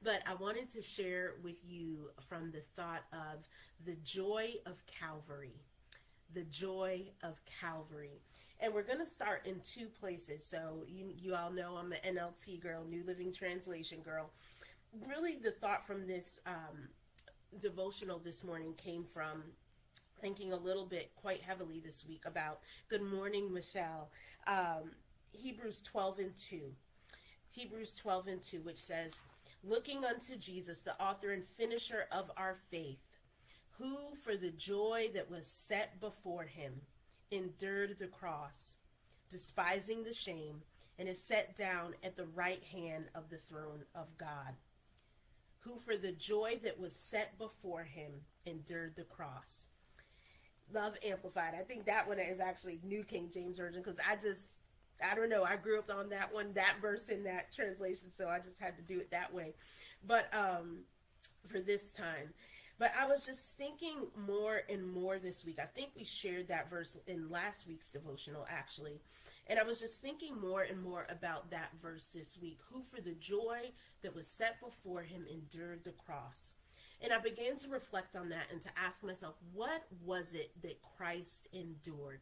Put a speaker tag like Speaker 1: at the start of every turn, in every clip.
Speaker 1: But I wanted to share with you from the thought of the joy of Calvary. The joy of Calvary. And we're going to start in two places. So you all know I'm an NLT girl, New Living Translation girl. Really, the thought from this devotional this morning came from thinking a little bit quite heavily this week about good morning, Michelle. Hebrews 12 and 2. Hebrews 12 and 2, which says, looking unto Jesus, the author and finisher of our faith, who for the joy that was set before him endured the cross, despising the shame, and is set down at the right hand of the throne of God. Who for the joy that was set before him endured the cross. Love Amplified. I think that one is actually New King James Version, because I don't know, I grew up on that one, that verse in that translation, so I just had to do it that way. But for this time. But I was just thinking more and more this week. I think we shared that verse in last week's devotional, actually. And I was just thinking more and more about that verse this week. Who for the joy that was set before him endured the cross. And I began to reflect on that and to ask myself, what was it that Christ endured?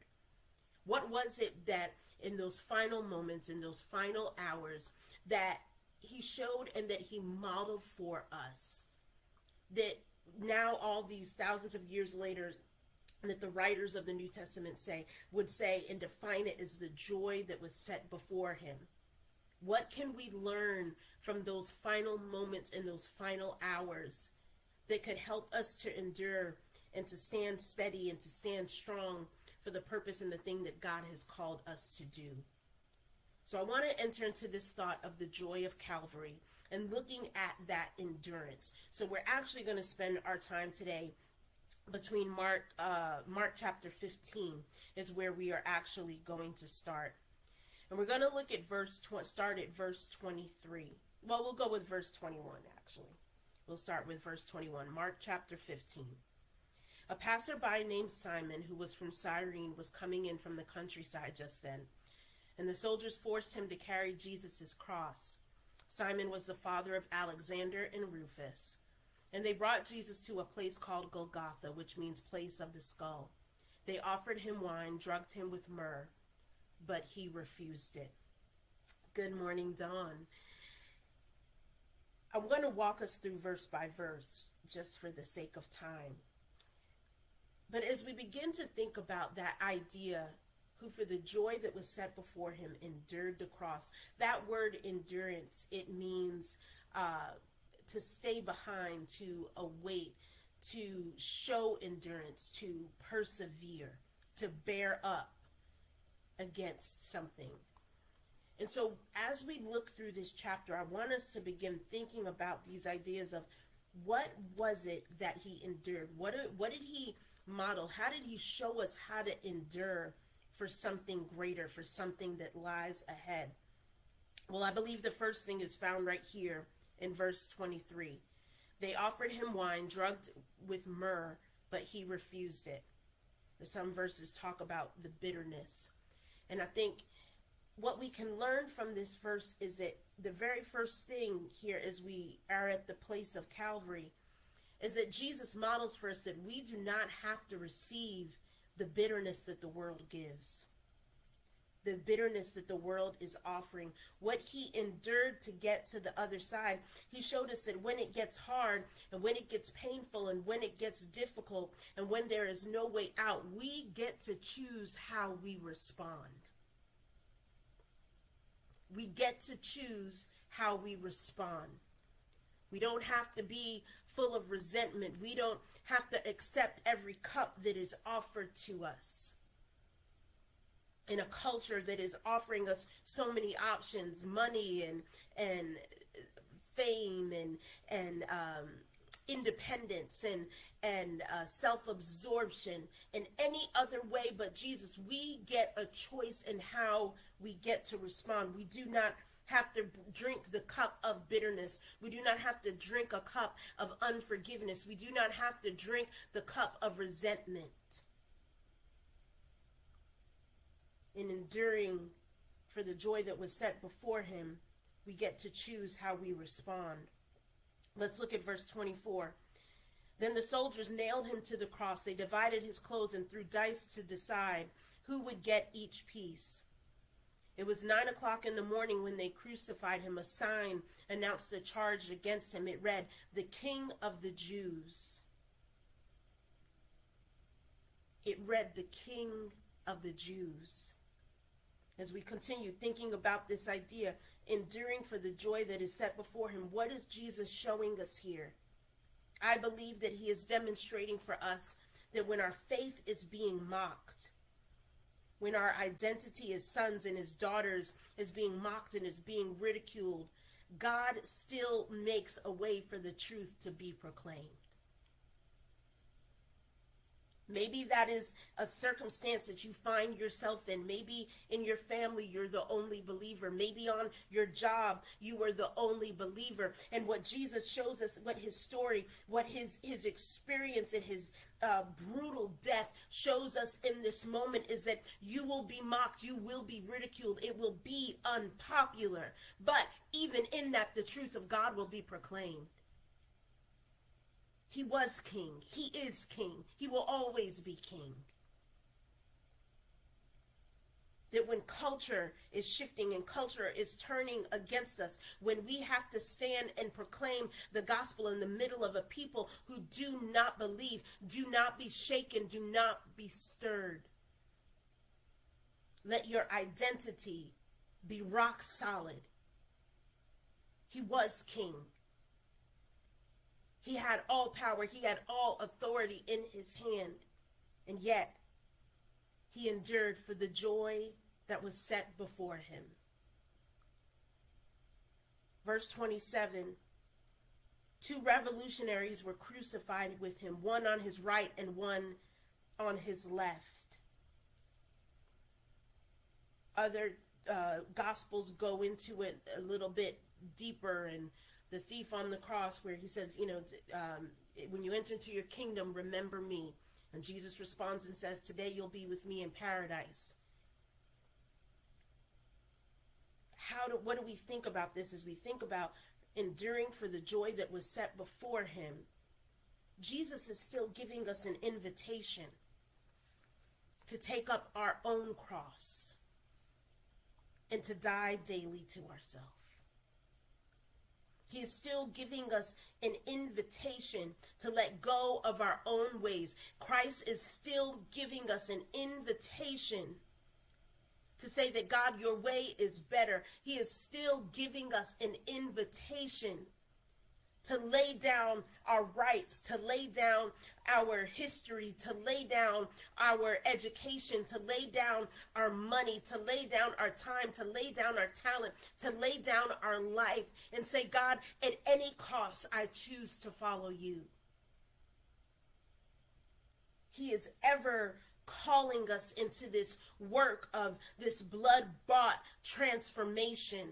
Speaker 1: What was it that in those final moments, in those final hours, that he showed and that he modeled for us? That now all these thousands of years later, that the writers of the New Testament would say and define it as the joy that was set before him. What can we learn from those final moments and those final hours that could help us to endure and to stand steady and to stand strong for the purpose and the thing that God has called us to do? So I want to enter into this thought of the joy of Calvary and looking at that endurance. So we're actually going to spend our time today between Mark chapter 15 is where we are actually going to start. And we're going to look at start at verse 23. Well, we'll go with verse 21, actually. We'll start with verse 21, Mark chapter 15. A passerby named Simon, who was from Cyrene, was coming in from the countryside just then, and the soldiers forced him to carry Jesus' cross. Simon was the father of Alexander and Rufus. And they brought Jesus to a place called Golgotha, which means place of the skull. They offered him wine, drugged him with myrrh, but he refused it. Good morning, Dawn. I'm going to walk us through verse by verse, just for the sake of time. But as we begin to think about that idea, who for the joy that was set before him endured the cross. That word endurance, it means to stay behind, to await, to show endurance, to persevere, to bear up against something. And so as we look through this chapter, I want us to begin thinking about these ideas of what was it that he endured? What did he model? How did he show us how to endure for something greater, for something that lies ahead? Well, I believe the first thing is found right here in verse 23. They offered him wine drugged with myrrh, but he refused it. Some verses talk about the bitterness. And I think what we can learn from this verse is that the very first thing here as we are at the place of Calvary is that Jesus models for us that we do not have to receive the bitterness that the world gives, the bitterness that the world is offering. What he endured to get to the other side, he showed us that when it gets hard and when it gets painful and when it gets difficult and when there is no way out, we get to choose how we respond. We get to choose how we respond. We don't have to be full of resentment. We don't have to accept every cup that is offered to us. In a culture that is offering us so many options, money and fame and independence and self-absorption and any other way but Jesus, we get a choice in how we get to respond. We do not have to drink the cup of bitterness. We do not have to drink a cup of unforgiveness. We do not have to drink the cup of resentment. In enduring for the joy that was set before him, we get to choose how we respond. Let's look at verse 24. Then the soldiers nailed him to the cross. They divided his clothes and threw dice to decide who would get each piece. It was 9 o'clock in the morning when they crucified him. A sign announced the charge against him. It read, "The King of the Jews." It read, "The King of the Jews." As we continue thinking about this idea, enduring for the joy that is set before him, what is Jesus showing us here? I believe that he is demonstrating for us that when our faith is being mocked, when our identity as sons and as daughters is being mocked and is being ridiculed, God still makes a way for the truth to be proclaimed. Maybe that is a circumstance that you find yourself in. Maybe in your family, you're the only believer. Maybe on your job, you were the only believer. And what Jesus shows us, what his story, what his experience and his brutal death shows us in this moment is that you will be mocked. You will be ridiculed. It will be unpopular. But even in that, the truth of God will be proclaimed. He was king. He is king. He will always be king. That when culture is shifting and culture is turning against us, when we have to stand and proclaim the gospel in the middle of a people who do not believe, do not be shaken, do not be stirred. Let your identity be rock solid. He was king. He had all power. He had all authority in his hand. And yet, he endured for the joy that was set before him. Verse 27, 2 revolutionaries were crucified with him, one on his right and one on his left. Other gospels go into it a little bit deeper, and the thief on the cross where he says, when you enter into your kingdom, remember me. And Jesus responds and says, today you'll be with me in paradise. What do we think about this as we think about enduring for the joy that was set before him? Jesus is still giving us an invitation to take up our own cross and to die daily to ourselves. He is still giving us an invitation to let go of our own ways. Christ is still giving us an invitation to say that, God, your way is better. He is still giving us an invitation to lay down our rights, to lay down our history, to lay down our education, to lay down our money, to lay down our time, to lay down our talent, to lay down our life and say, God, at any cost, I choose to follow you. He is ever calling us into this work of this blood-bought transformation.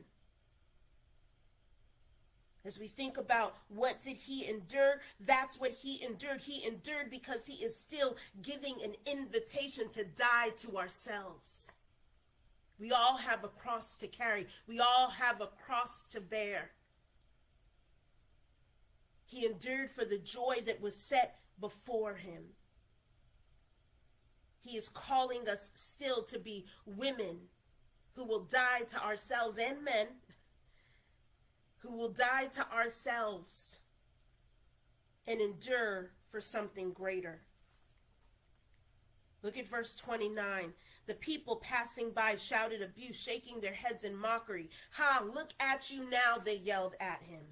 Speaker 1: As we think about what did he endure, that's what he endured. He endured because he is still giving an invitation to die to ourselves. We all have a cross to carry. We all have a cross to bear. He endured for the joy that was set before him. He is calling us still to be women who will die to ourselves, and men who will die to ourselves and endure for something greater. Look at verse 29. The people passing by shouted abuse, shaking their heads in mockery. Ha, look at you now, they yelled at him.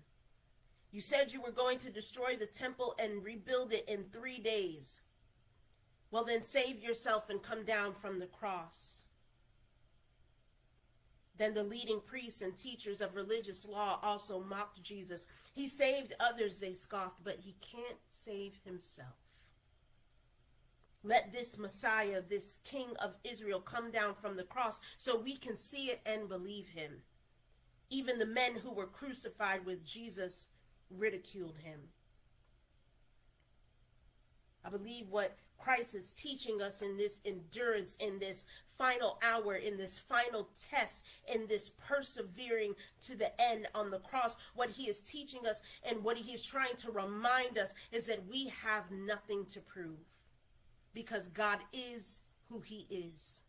Speaker 1: You said you were going to destroy the temple and rebuild it in 3 days. Well, then save yourself and come down from the cross. Then the leading priests and teachers of religious law also mocked Jesus. He saved others, they scoffed, but he can't save himself. Let this Messiah, this King of Israel, come down from the cross so we can see it and believe him. Even the men who were crucified with Jesus ridiculed him. I believe what Christ is teaching us in this endurance, in this final hour, in this final test, in this persevering to the end on the cross, what he is teaching us and what he is trying to remind us is that we have nothing to prove because God is who he is.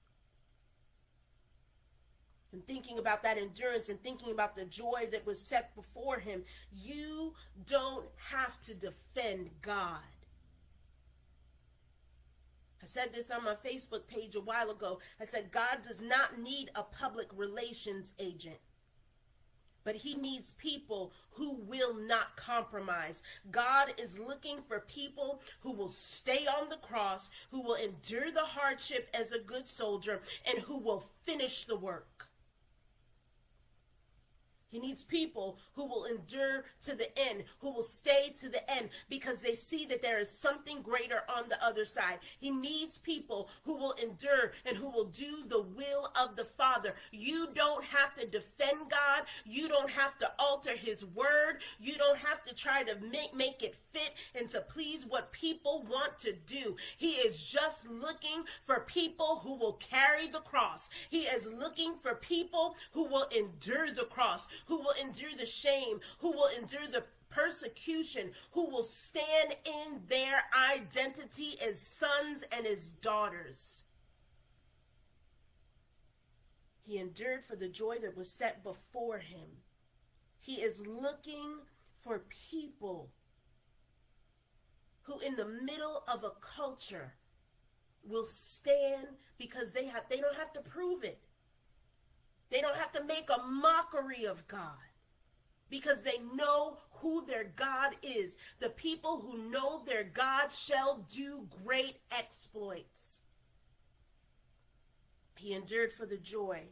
Speaker 1: And thinking about that endurance and thinking about the joy that was set before him, you don't have to defend God. I said this on my Facebook page a while ago. I said, God does not need a public relations agent, but he needs people who will not compromise. God is looking for people who will stay on the cross, who will endure the hardship as a good soldier, and who will finish the work. He needs people who will endure to the end, who will stay to the end because they see that there is something greater on the other side. He needs people who will endure and who will do the will of the Father. You don't have to defend God. You don't have to alter his word. You don't have to try to make it fit and to please what people want to do. He is just looking for people who will carry the cross. He is looking for people who will endure the cross, who will endure the shame, who will endure the persecution, who will stand in their identity as sons and as daughters. He endured for the joy that was set before him. He is looking for people who in the middle of a culture will stand because they don't have to prove it. They don't have to make a mockery of God because they know who their God is. The people who know their God shall do great exploits. He endured for the joy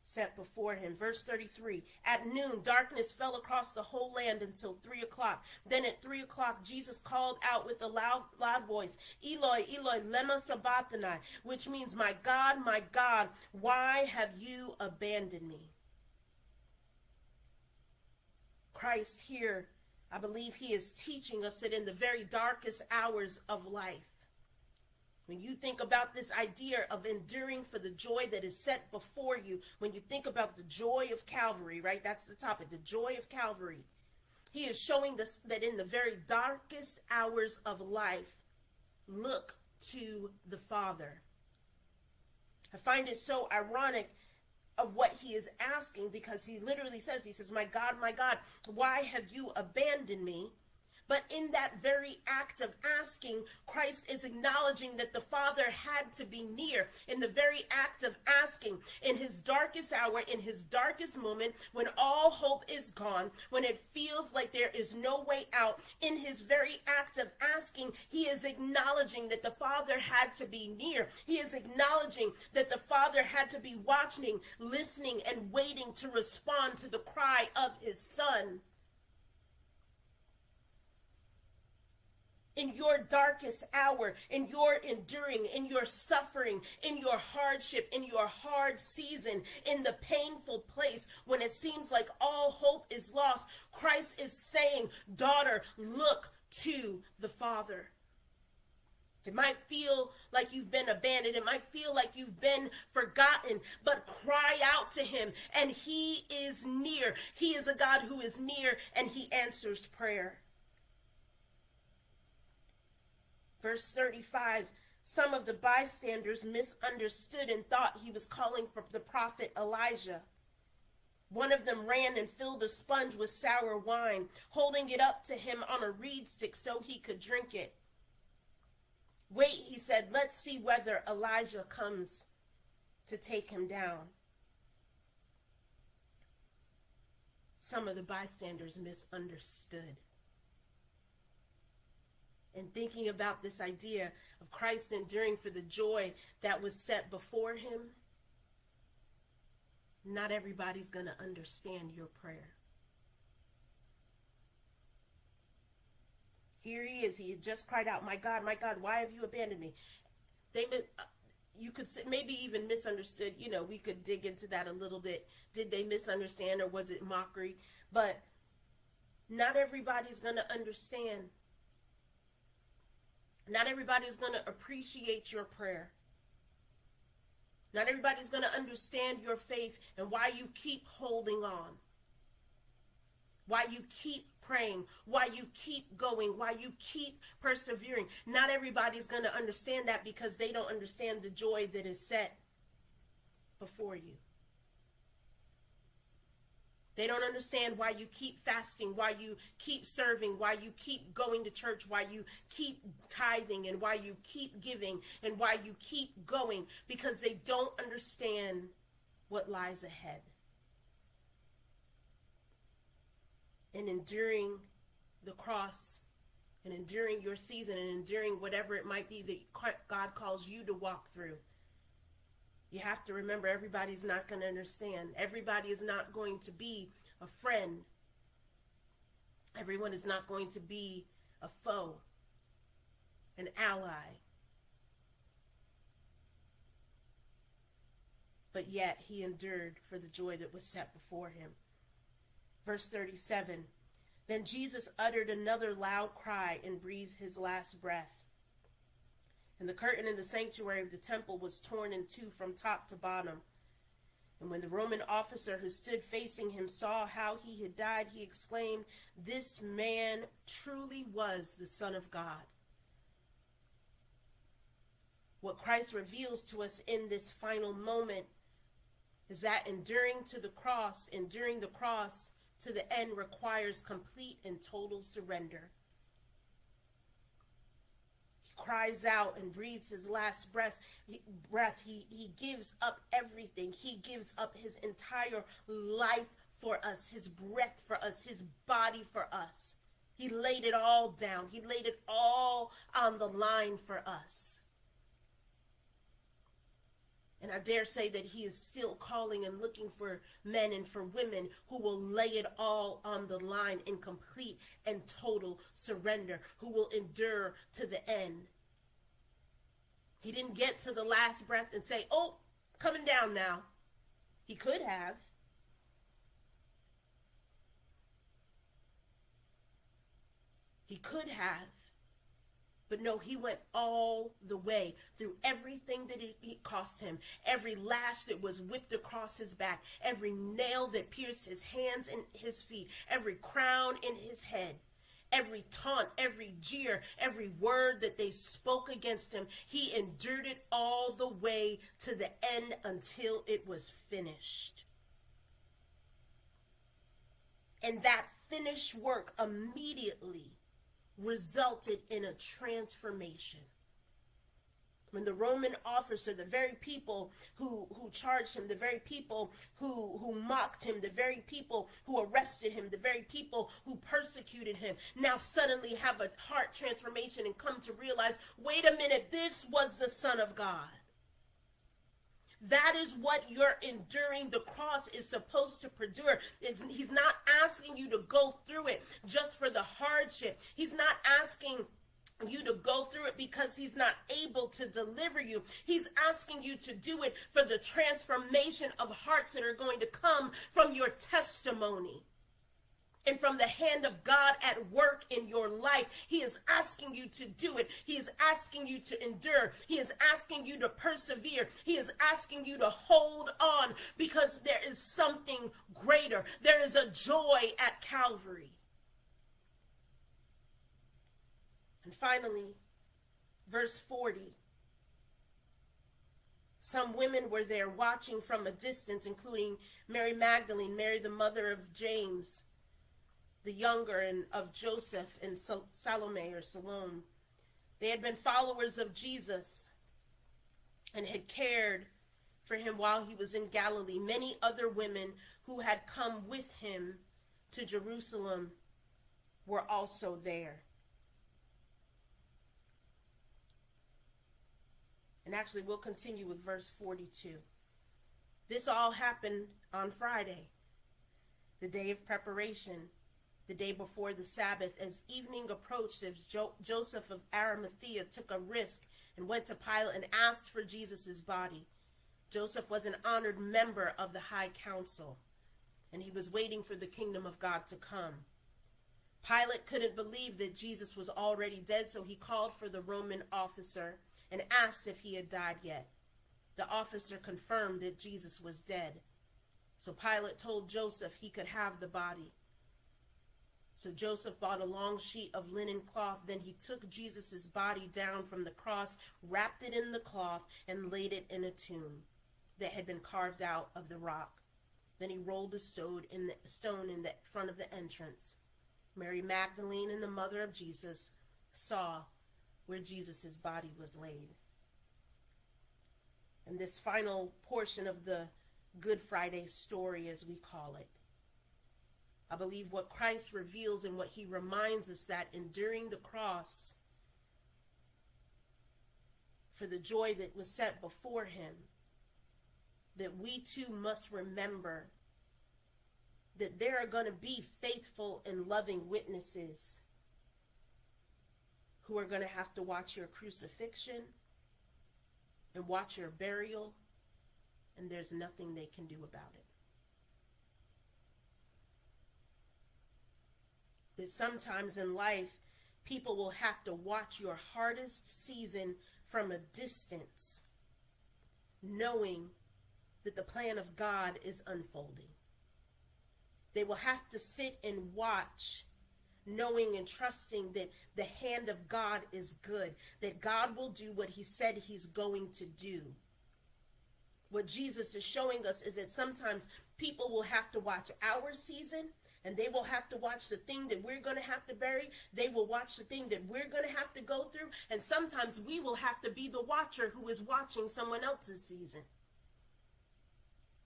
Speaker 1: set before him. Verse 33, at noon, darkness fell across the whole land until 3 o'clock. Then at 3 o'clock, Jesus called out with a loud voice, Eloi, Eloi, lema sabachthani, which means, my God, why have you abandoned me? Christ here, I believe he is teaching us that in the very darkest hours of life, when you think about this idea of enduring for the joy that is set before you, when you think about the joy of Calvary, right? That's the topic, the joy of Calvary. He is showing us that in the very darkest hours of life, look to the Father. I find it so ironic of what he is asking because he literally says, my God, why have you abandoned me? But in that very act of asking, Christ is acknowledging that the Father had to be near. In the very act of asking, in his darkest hour, in his darkest moment, when all hope is gone, when it feels like there is no way out, in his very act of asking, he is acknowledging that the Father had to be near. He is acknowledging that the Father had to be watching, listening, and waiting to respond to the cry of his Son. In your darkest hour, in your enduring, in your suffering, in your hardship, in your hard season, in the painful place, when it seems like all hope is lost, Christ is saying, daughter, look to the Father. It might feel like you've been abandoned. It might feel like you've been forgotten, but cry out to him, and he is near. He is a God who is near, and he answers prayer. Verse 35, some of the bystanders misunderstood and thought he was calling for the prophet Elijah. One of them ran and filled a sponge with sour wine, holding it up to him on a reed stick so he could drink it. Wait, he said, let's see whether Elijah comes to take him down. Some of the bystanders misunderstood. And thinking about this idea of Christ enduring for the joy that was set before him, not everybody's going to understand your prayer. Here he is. He had just cried out, my God, why have you abandoned me? You could maybe even misunderstood. We could dig into that a little bit. Did they misunderstand, or was it mockery? But not everybody's going to understand. Not everybody's going to appreciate your prayer. Not everybody's going to understand your faith and why you keep holding on, why you keep praying, why you keep going, why you keep persevering. Not everybody's going to understand that because they don't understand the joy that is set before you. They don't understand why you keep fasting, why you keep serving, why you keep going to church, why you keep tithing, and why you keep giving, and why you keep going, because they don't understand what lies ahead. And enduring the cross, and enduring your season, and enduring whatever it might be that God calls you to walk through, you have to remember everybody's not going to understand. Everybody is not going to be a friend. Everyone is not going to be a foe, an ally. But yet he endured for the joy that was set before him. Verse 37, then Jesus uttered another loud cry and breathed his last breath. And the curtain in the sanctuary of the temple was torn in two from top to bottom. And when the Roman officer who stood facing him saw how he had died, he exclaimed, this man truly was the Son of God. What Christ reveals to us in this final moment is that enduring the cross to the end requires complete and total surrender. Cries out and breathes his last breath. He gives up everything. He gives up his entire life for us, his breath for us, his body for us. He laid it all down. He laid it all on the line for us. And I dare say that he is still calling and looking for men and for women who will lay it all on the line in complete and total surrender, who will endure to the end. He didn't get to the last breath and say, oh, coming down now. He could have. He could have. But no, he went all the way through everything that it cost him. Every lash that was whipped across his back. Every nail that pierced his hands and his feet. Every crown in his head. Every taunt, every jeer, every word that they spoke against him. He endured it all the way to the end until it was finished. And that finished work immediately resulted in a transformation. When the Roman officer, the very people who charged him, the very people who mocked him, the very people who arrested him, the very people who persecuted him, now suddenly have a heart transformation and come to realize, wait a minute, this was the Son of God. That is what your enduring the cross is supposed to produce. He's not asking you to go through it just for the hardship. He's not asking you to go through it because he's not able to deliver you. He's asking you to do it for the transformation of hearts that are going to come from your testimony and from the hand of God at work in your life. He is asking you to do it. He is asking you to endure. He is asking you to persevere. He is asking you to hold on because there is something greater. There is a joy at Calvary. And finally, verse 40. Some women were there watching from a distance, including Mary Magdalene, Mary the mother of James, the younger, and of Joseph, and Salome or Salome. They had been followers of Jesus and had cared for him while he was in Galilee. Many other women who had come with him to Jerusalem were also there. And actually, we'll continue with verse 42. This all happened on Friday, the day of preparation, the day before the Sabbath. As evening approached, as Joseph of Arimathea took a risk and went to Pilate and asked for Jesus' body. Joseph was an honored member of the high council, and he was waiting for the kingdom of God to come. Pilate couldn't believe that Jesus was already dead, so he called for the Roman officer and asked if he had died yet. The officer confirmed that Jesus was dead. So Pilate told Joseph he could have the body. So Joseph bought a long sheet of linen cloth. Then he took Jesus' body down from the cross, wrapped it in the cloth, and laid it in a tomb that had been carved out of the rock. Then he rolled the stone in the front of the entrance. Mary Magdalene and the mother of Jesus saw where Jesus' body was laid. And this final portion of the Good Friday story, as we call it, I believe what Christ reveals and what he reminds us that enduring the cross for the joy that was set before him, that we too must remember that there are going to be faithful and loving witnesses who are going to have to watch your crucifixion and watch your burial, and there's nothing they can do about it. That sometimes in life, people will have to watch your hardest season from a distance, knowing that the plan of God is unfolding. They will have to sit and watch, knowing and trusting that the hand of God is good, that God will do what he said he's going to do. What Jesus is showing us is that sometimes people will have to watch our season, and they will have to watch the thing that we're going to have to bury. They will watch the thing that we're going to have to go through. And sometimes we will have to be the watcher who is watching someone else's season.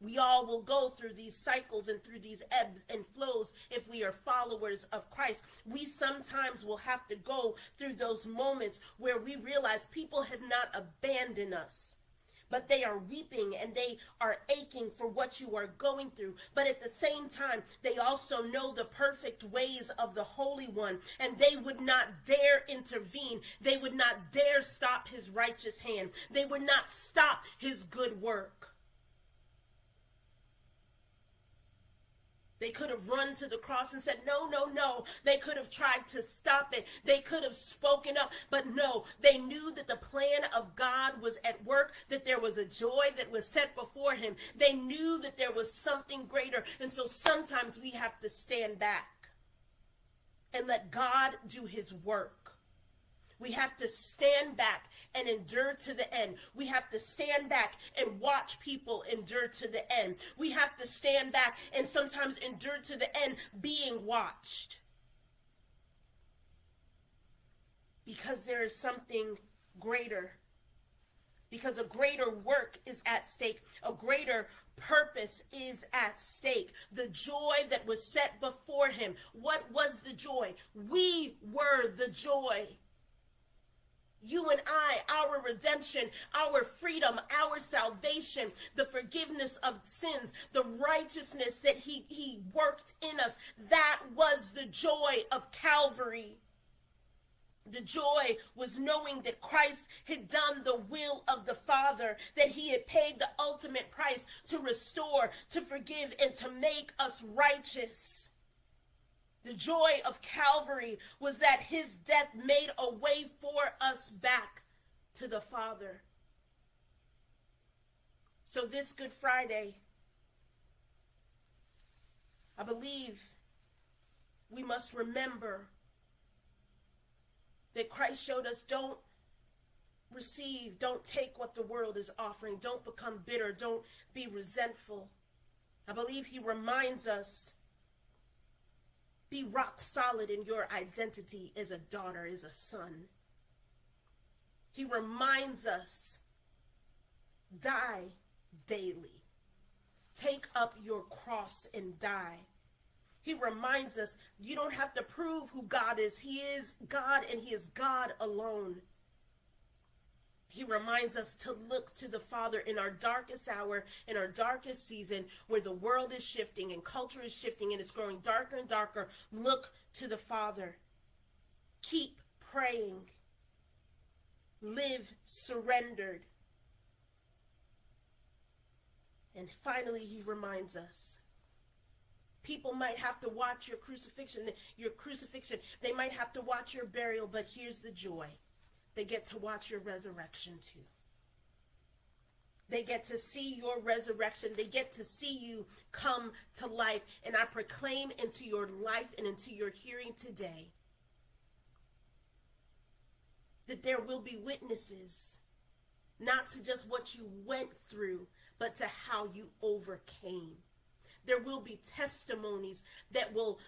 Speaker 1: We all will go through these cycles and through these ebbs and flows if we are followers of Christ. We sometimes will have to go through those moments where we realize people have not abandoned us, but they are weeping and they are aching for what you are going through. But at the same time, they also know the perfect ways of the Holy One, and they would not dare intervene. They would not dare stop his righteous hand. They would not stop his good work. They could have run to the cross and said, no, no, no. They could have tried to stop it. They could have spoken up. But no, they knew that the plan of God was at work, that there was a joy that was set before him. They knew that there was something greater. And so sometimes we have to stand back and let God do his work. We have to stand back and endure to the end. We have to stand back and watch people endure to the end. We have to stand back and sometimes endure to the end being watched. Because there is something greater. Because a greater work is at stake. A greater purpose is at stake. The joy that was set before him. What was the joy? We were the joy. You and I, our redemption, our freedom, our salvation, the forgiveness of sins, the righteousness that he worked in us, that was the joy of Calvary. The joy was knowing that Christ had done the will of the Father, that he had paid the ultimate price to restore, to forgive, and to make us righteous. The joy of Calvary was that his death made a way for us back to the Father. So this Good Friday, I believe we must remember that Christ showed us don't take what the world is offering. Don't become bitter. Don't be resentful. I believe he reminds us, be rock solid in your identity as a daughter, as a son. He reminds us, die daily. Take up your cross and die. He reminds us, you don't have to prove who God is. He is God, and he is God alone. He reminds us to look to the Father in our darkest hour, in our darkest season, where the world is shifting and culture is shifting and it's growing darker and darker. Look to the Father. Keep praying. Live surrendered. And finally, he reminds us People might have to watch your crucifixion. They might have to watch your burial, but here's the joy. They get to watch your resurrection too. They get to see your resurrection. They get to see you come to life. And I proclaim into your life and into your hearing today that there will be witnesses, not to just what you went through, but to how you overcame. There will be testimonies that will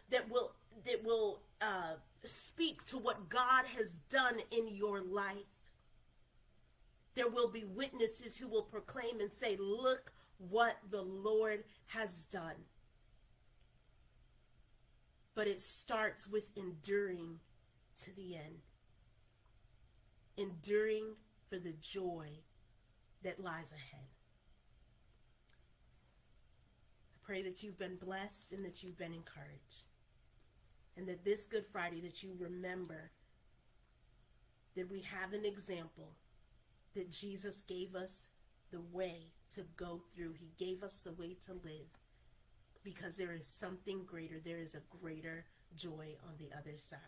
Speaker 1: speak to what God has done in your life. There will be witnesses who will proclaim and say, look what the Lord has done. But it starts with enduring to the end. Enduring for the joy that lies ahead. I pray that you've been blessed and that you've been encouraged. And that this Good Friday, that you remember that we have an example, that Jesus gave us the way to go through. He gave us the way to live, because there is something greater. There is a greater joy on the other side.